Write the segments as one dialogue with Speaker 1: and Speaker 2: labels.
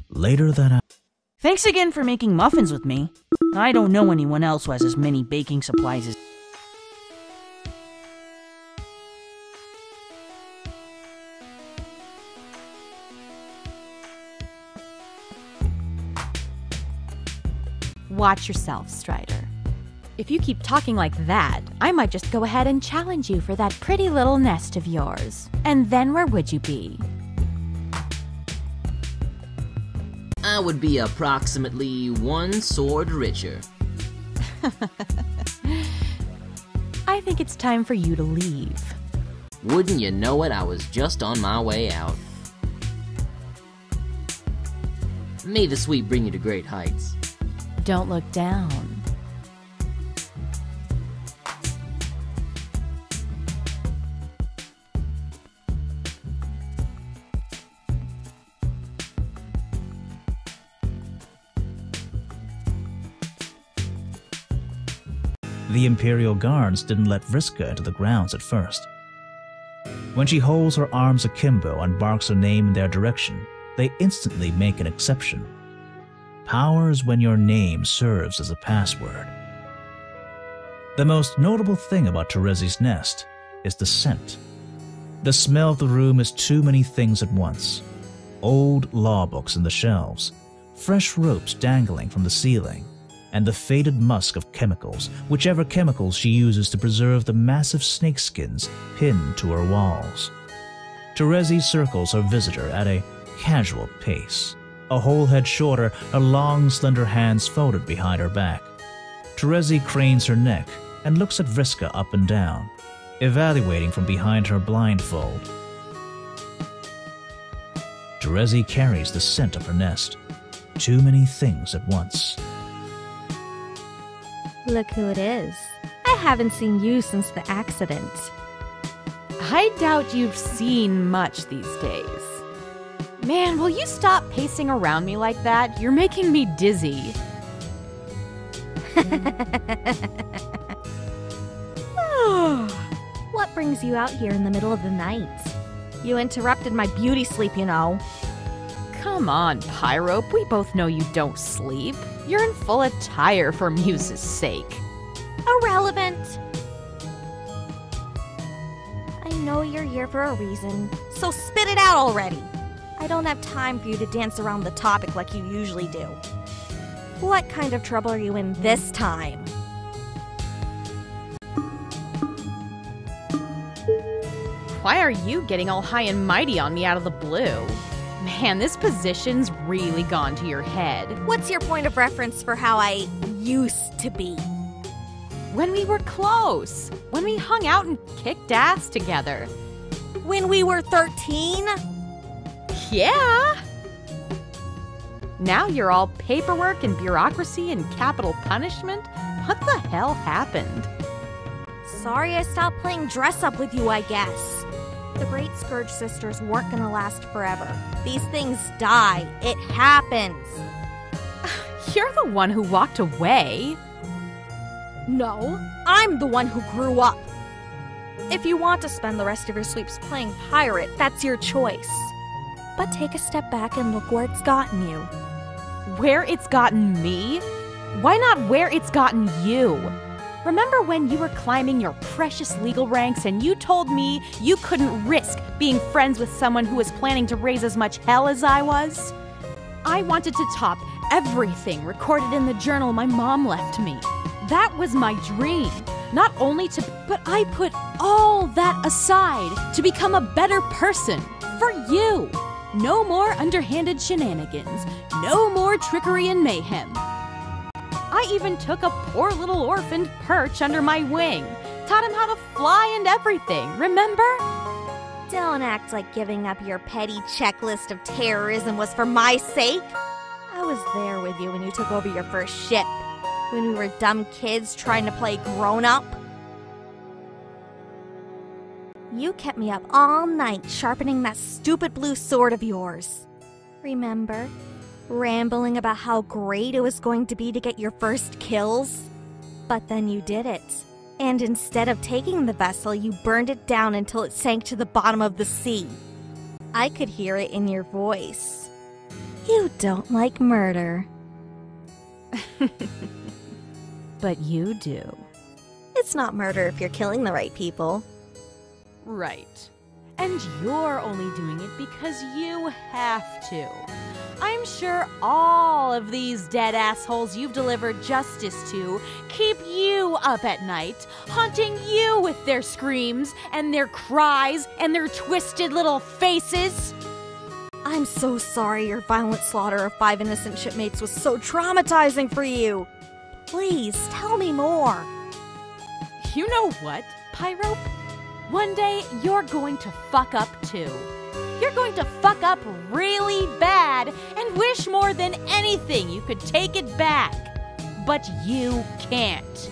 Speaker 1: Later that night.
Speaker 2: Thanks again for making muffins with me. I don't know anyone else who has as many baking supplies as...
Speaker 3: Watch yourself, Strider. If you keep talking like that, I might just go ahead and challenge you for that pretty little nest of yours. And then where would you be?
Speaker 4: I would be approximately 1 sword richer.
Speaker 3: I think it's time for you to leave.
Speaker 4: Wouldn't you know it, I was just on my way out. May the sweet bring you to great heights.
Speaker 3: Don't look down.
Speaker 1: The Imperial Guards didn't let Vriska into the grounds at first. When she holds her arms akimbo and barks her name in their direction, they instantly make an exception. Power is when your name serves as a password. The most notable thing about Terezi's nest is the scent. The smell of the room is too many things at once. Old law books in the shelves, fresh ropes dangling from the ceiling, and the faded musk of chemicals, whichever chemicals she uses to preserve the massive snakeskins pinned to her walls. Terezi circles her visitor at a casual pace. A whole head shorter, her long, slender hands folded behind her back. Terezi cranes her neck and looks at Vriska up and down, evaluating from behind her blindfold. Terezi carries the scent of her nest. Too many things at once.
Speaker 5: Look who it is. I haven't seen you since the accident.
Speaker 3: I doubt you've seen much these days. Man, will you stop pacing around me like that? You're making me dizzy.
Speaker 5: What brings you out here in the middle of the night? You interrupted my beauty sleep, you know.
Speaker 3: Come on, Pyrope. We both know you don't sleep. You're in full attire for Muse's sake.
Speaker 5: Irrelevant. I know you're here for a reason, so spit it out already. I don't have time for you to dance around the topic like you usually do. What kind of trouble are you in this time?
Speaker 3: Why are you getting all high and mighty on me out of the blue? Man, this position's really gone to your head.
Speaker 5: What's your point of reference for how I used to be?
Speaker 3: When we were close. When we hung out and kicked ass together.
Speaker 5: When we were 13?
Speaker 3: Yeah! Now you're all paperwork and bureaucracy and capital punishment? What the hell happened?
Speaker 5: Sorry I stopped playing dress-up with you, I guess. The Great Scourge Sisters weren't gonna last forever. These things die. It happens.
Speaker 3: You're the one who walked away.
Speaker 5: No, I'm the one who grew up. If you want to spend the rest of your sleeps playing pirate, that's your choice. But take a step back and look where it's gotten you.
Speaker 3: Where it's gotten me? Why not where it's gotten you? Remember when you were climbing your precious legal ranks and you told me you couldn't risk being friends with someone who was planning to raise as much hell as I was? I wanted to top everything recorded in the journal my mom left me. That was my dream. Not only but I put all that aside to become a better person for you. No more underhanded shenanigans. No more trickery and mayhem. I even took a poor little orphaned perch under my wing. Taught him how to fly and everything, remember?
Speaker 5: Don't act like giving up your petty checklist of terrorism was for my sake. I was there with you when you took over your first ship. When we were dumb kids trying to play grown-up. You kept me up all night sharpening that stupid blue sword of yours. Remember? Rambling about how great it was going to be to get your first kills? But then you did it. And instead of taking the vessel, you burned it down until it sank to the bottom of the sea. I could hear it in your voice. You don't like murder.
Speaker 3: But you do.
Speaker 5: It's not murder if you're killing the right people.
Speaker 3: Right. And you're only doing it because you have to. I'm sure all of these dead assholes you've delivered justice to keep you up at night, haunting you with their screams and their cries and their twisted little faces.
Speaker 5: I'm so sorry your violent slaughter of 5 innocent shipmates was so traumatizing for you. Please, tell me more.
Speaker 3: You know what, Pyrope? One day, you're going to fuck up too. You're going to fuck up really bad and wish more than anything you could take it back. But you can't.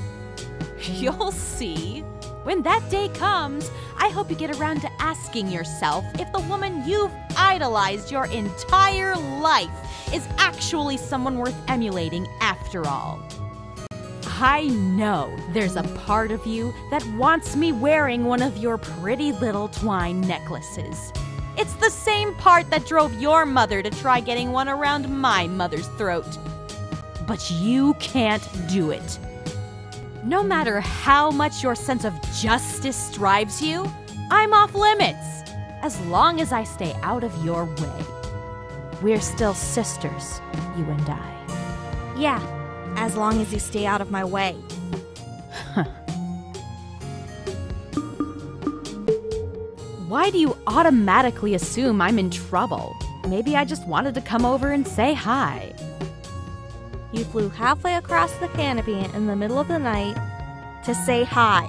Speaker 3: You'll see. When that day comes, I hope you get around to asking yourself if the woman you've idolized your entire life is actually someone worth emulating after all. I know there's a part of you that wants me wearing one of your pretty little twine necklaces. It's the same part that drove your mother to try getting one around my mother's throat. But you can't do it. No matter how much your sense of justice drives you, I'm off limits, as long as I stay out of your way. We're still sisters, you and I.
Speaker 5: Yeah, as long as you stay out of my way.
Speaker 3: Why do you automatically assume I'm in trouble? Maybe I just wanted to come over and say hi.
Speaker 5: You flew halfway across the canopy in the middle of the night to say hi.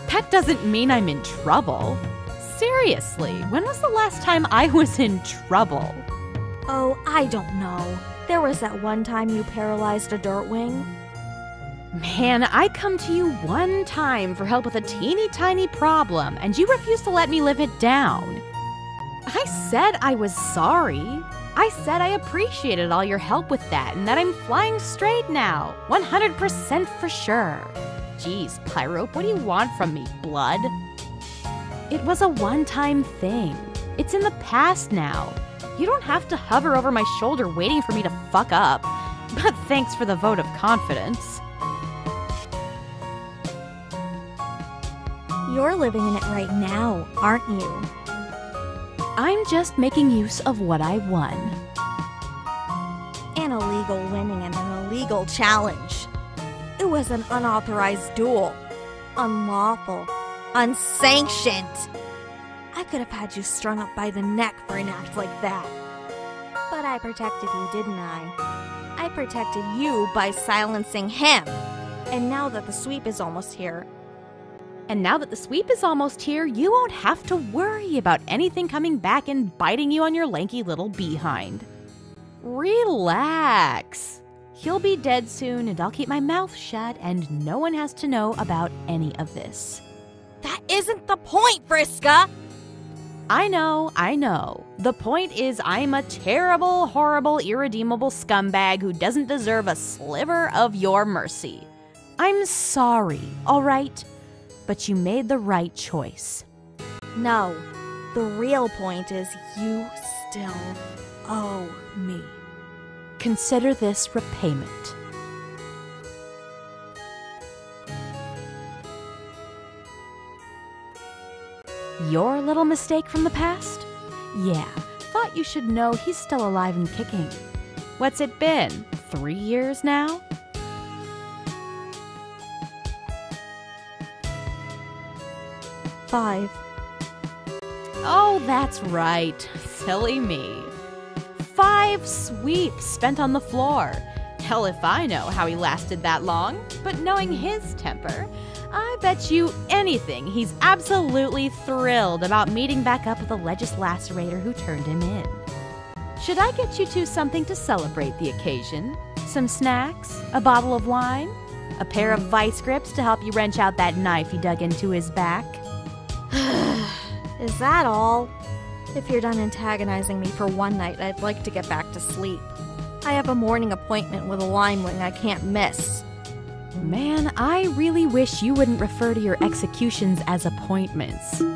Speaker 3: That doesn't mean I'm in trouble. Seriously, when was the last time I was in trouble?
Speaker 5: Oh, I don't know. There was that one time you paralyzed a dirtwing.
Speaker 3: Man, I come to you one time for help with a teeny tiny problem, and you refuse to let me live it down. I said I was sorry. I said I appreciated all your help with that and that I'm flying straight now. 100% for sure. Jeez, Pyrope, what do you want from me, blood? It was a one-time thing. It's in the past now. You don't have to hover over my shoulder waiting for me to fuck up. But thanks for the vote of confidence.
Speaker 5: You're living in it right now, aren't you?
Speaker 3: I'm just making use of what I won.
Speaker 5: An illegal winning and an illegal challenge. It was an unauthorized duel. Unlawful. Unsanctioned. I could have had you strung up by the neck for an act like that. But I protected you, didn't I? I protected you by silencing him. And now that the sweep is almost here,
Speaker 3: you won't have to worry about anything coming back and biting you on your lanky little behind. Relax. He'll be dead soon, and I'll keep my mouth shut, and no one has to know about any of this.
Speaker 5: that isn't the point, Vriska!
Speaker 3: I know. The point is I'm a terrible, horrible, irredeemable scumbag who doesn't deserve a sliver of your mercy. I'm sorry, all right? But you made the right choice.
Speaker 5: No, the real point is you still owe me.
Speaker 3: Consider this repayment. Your little mistake from the past? Yeah, thought you should know he's still alive and kicking. What's it been, 3 years now?
Speaker 5: Five.
Speaker 3: Oh, that's right. Silly me. 5 sweeps spent on the floor. Hell if I know how he lasted that long, but knowing his temper, I bet you anything he's absolutely thrilled about meeting back up with the legislacerator who turned him in. Should I get you two something to celebrate the occasion? Some snacks? A bottle of wine? A pair of vice grips to help you wrench out that knife he dug into his back?
Speaker 5: Is that all? If you're done antagonizing me for one night, I'd like to get back to sleep. I have a morning appointment with a limewing I can't miss.
Speaker 3: Man, I really wish you wouldn't refer to your executions as appointments.